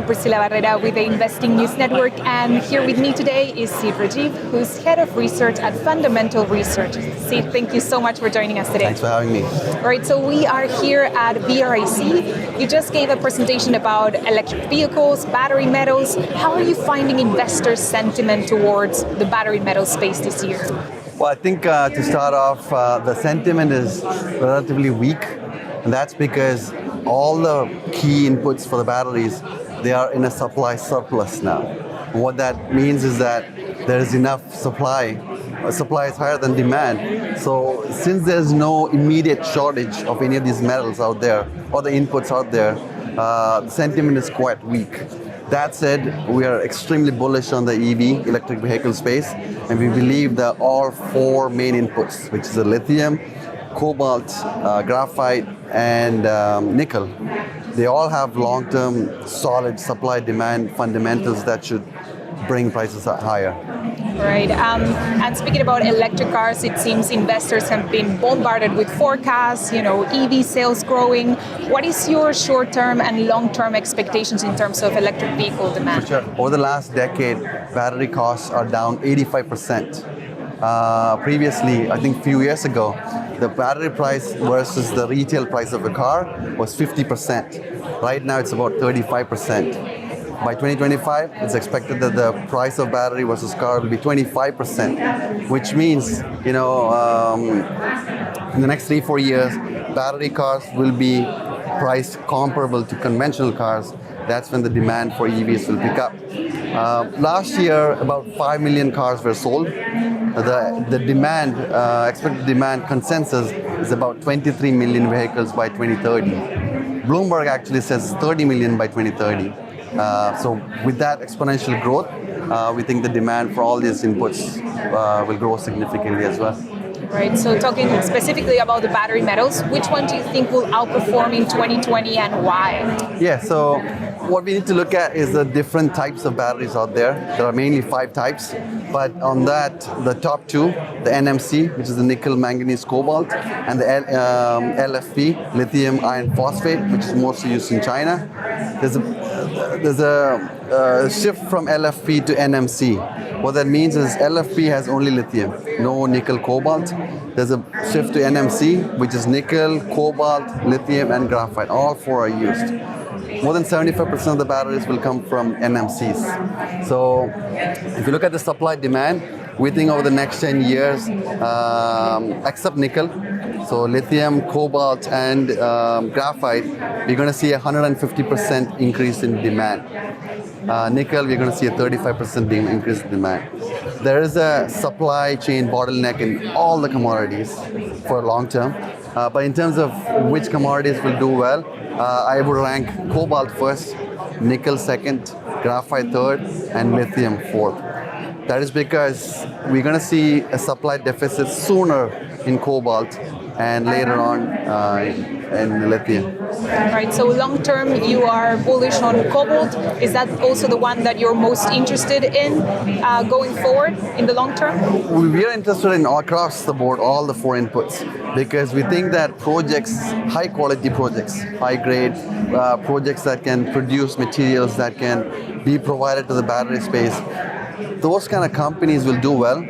Priscilla Barrera with the Investing News Network, and here with me today is Sid Rajeev, who's Head of Research at Fundamental Research. Sid, thank you so much for joining us today. Thanks for having me. All right, so we are here at VRIC. You just gave a presentation about electric vehicles, battery metals. How are you finding investor sentiment towards the battery metal space this year? Well, I think to start off, the sentiment is relatively weak, and that's because all the key inputs for the batteries, they are in a supply surplus now. And what that means is that there is enough supply. Supply is higher than demand. So since there's no immediate shortage of any of these metals out there, or the inputs out there, the sentiment is quite weak. That said, we are extremely bullish on the EV, electric vehicle space, and we believe that all four main inputs, which is the lithium, cobalt, graphite, and nickel, they all have long-term solid supply-demand fundamentals that should bring prices higher. Right, and speaking about electric cars, it seems investors have been bombarded with forecasts, EV sales growing. What is your short-term and long-term expectations in terms of electric vehicle demand? For sure. Over the last decade, battery costs are down 85%. Previously, I think a few years ago, the battery price versus the retail price of a car was 50%. Right now, it's about 35%. By 2025, it's expected that the price of battery versus car will be 25%, which means, in the next 3-4 years, battery cars will be priced comparable to conventional cars. That's when the demand for EVs will pick up. Last year, about 5 million cars were sold. The demand, expected demand consensus is about 23 million vehicles by 2030. Bloomberg actually says 30 million by 2030. So with that exponential growth, we think the demand for all these inputs will grow significantly as well. Right, so talking specifically about the battery metals, which one do you think will outperform in 2020 and why? Yeah, so what we need to look at is the different types of batteries out there. There are mainly 5 types, but on that, the top 2, the NMC, which is the nickel, manganese, cobalt, and the LFP, lithium iron phosphate, which is mostly used in China. There's a shift from LFP to NMC. What that means is LFP has only lithium, no nickel, cobalt. There's a shift to NMC, which is nickel, cobalt, lithium, and graphite. All 4 are used. More than 75% of the batteries will come from NMCs. So if you look at the supply demand, we think over the next 10 years, except nickel, so lithium, cobalt, and graphite, we're going to see a 150% increase in demand. Nickel, we're going to see a 35% increase in demand. There is a supply chain bottleneck in all the commodities for long term. But in terms of which commodities will do well, I would rank cobalt first, nickel second, graphite third, and lithium fourth. That is because we're going to see a supply deficit sooner in cobalt and later on in lithium. Right, so long term you are bullish on cobalt. Is that also the one that you're most interested in going forward in the long term? We are interested in across the board, all the 4 inputs, because we think that projects, high quality projects, high grade projects that can produce materials that can be provided to the battery space, those kind of companies will do well.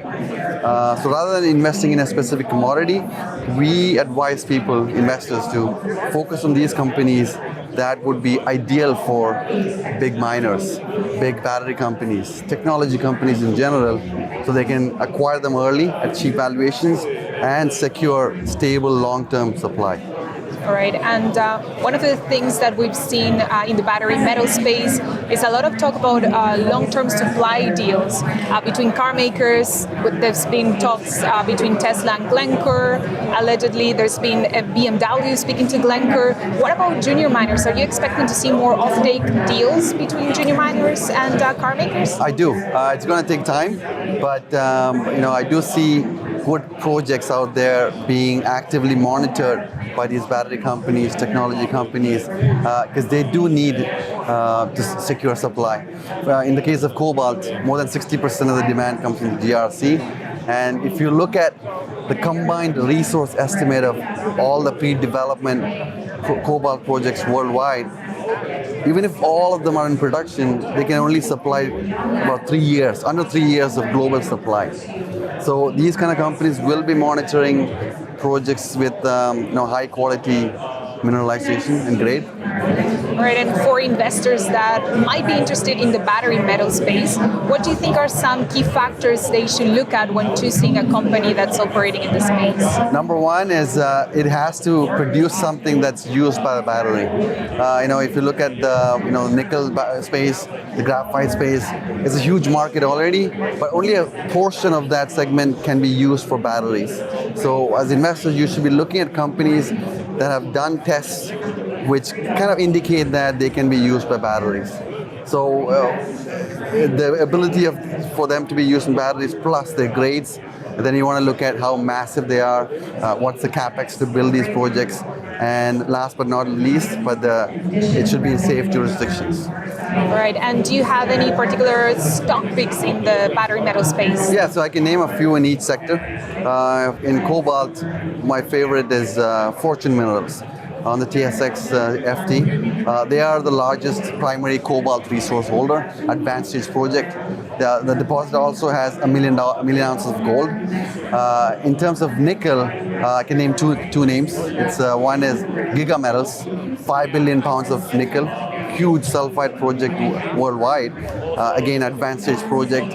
So rather than investing in a specific commodity, we advise people, investors, to focus on these companies that would be ideal for big miners, big battery companies, technology companies in general, so they can acquire them early at cheap valuations and secure stable long-term supply. All right, and one of the things that we've seen in the battery metal space is a lot of talk about long-term supply deals between car makers. There's been talks between Tesla and Glencore. Allegedly, there's been a BMW speaking to Glencore. What about junior miners? Are you expecting to see more off-take deals between junior miners and car makers? I do. It's going to take time, but I do see good projects out there being actively monitored by these battery companies, technology companies, because they do need to secure supply. In the case of cobalt, more than 60% of the demand comes from the GRC. And if you look at the combined resource estimate of all the pre-development cobalt projects worldwide, even if all of them are in production, they can only supply about 3 years, under 3 years of global supply. So these kind of companies will be monitoring projects with high quality mineralization and grade. All right, and for investors that might be interested in the battery metal space, what do you think are some key factors they should look at when choosing a company that's operating in the space? Number one is it has to produce something that's used by the battery. If you look at the nickel space, the graphite space, it's a huge market already, but only a portion of that segment can be used for batteries. So as investors, you should be looking at companies that have done tests which kind of indicate that they can be used by batteries. So the ability for them to be used in batteries plus their grades, then you want to look at how massive they are, what's the capex to build these projects, and last but not least, it should be in safe jurisdictions. All right, and do you have any particular stock picks in the battery metal space? Yeah, so I can name a few in each sector. In cobalt, my favorite is Fortune Minerals on the TSX FT. They are the largest primary cobalt resource holder, advanced stage project. The deposit also has a million ounces of gold. In terms of nickel, I can name two names. One is Giga Metals, 5 billion pounds of nickel, huge sulfide project worldwide. Again, advanced stage project,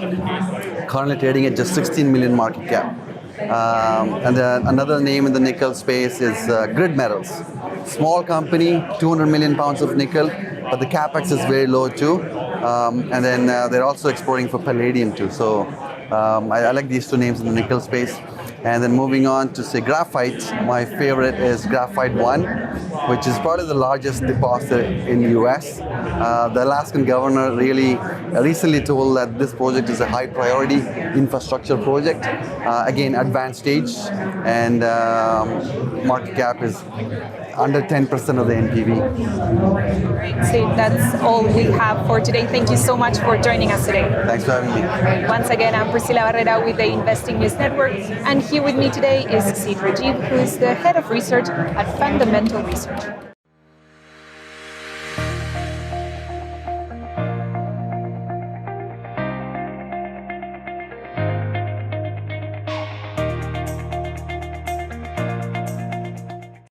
currently trading at just 16 million market cap. And then another name in the nickel space is Grid Metals. Small company, 200 million pounds of nickel, but the capex is very low too. And then they're also exploring for palladium too. So I like these two names in the nickel space. And then moving on to say graphite, my favorite is Graphite One, which is probably the largest deposit in the US. The Alaskan governor really recently told that this project is a high priority infrastructure project. Again, advanced stage, and market cap is under 10% of the NPV. Great, Sid, that's all we have for today. Thank you so much for joining us today. Thanks for having me. Once again, I'm Priscilla Barrera with the Investing News Network, and here with me today is Sid Rajeev, who is the head of research at Fundamental Research.